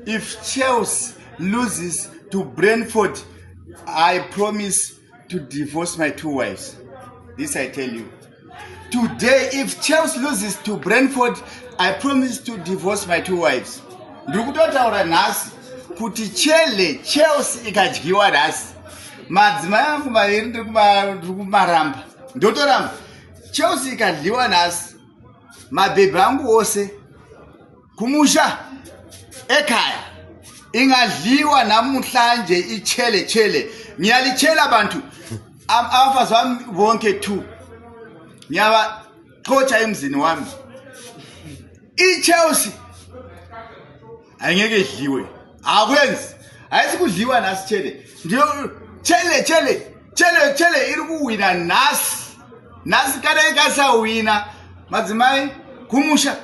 If Chelsea loses to Brentford, I promise to divorce my 2 wives. This I tell you. Today, if Chelsea loses to Brentford, I promise to divorce my 2 wives. Ndikutotaura nhasi kuti Chelsea ikadyiwa nhasi. Madzimai angu maviri ndiri kumaramba. Ndotoramba. Chelsea ikadyiwa nhasi. Mabhebhi angu ose kumusha ekaya ingadliwa namuhlanje ichele. Ngiyalichela bantu abafazi bami bonke 2. Ngiyabaxotsha emzini wami. IChelsea angeke idliwe. Akwenzi. Ayisikudliwa nasi chele. Nje chele iri kuwina nasi. Nasi kana ikasawina. Madzimai kumusha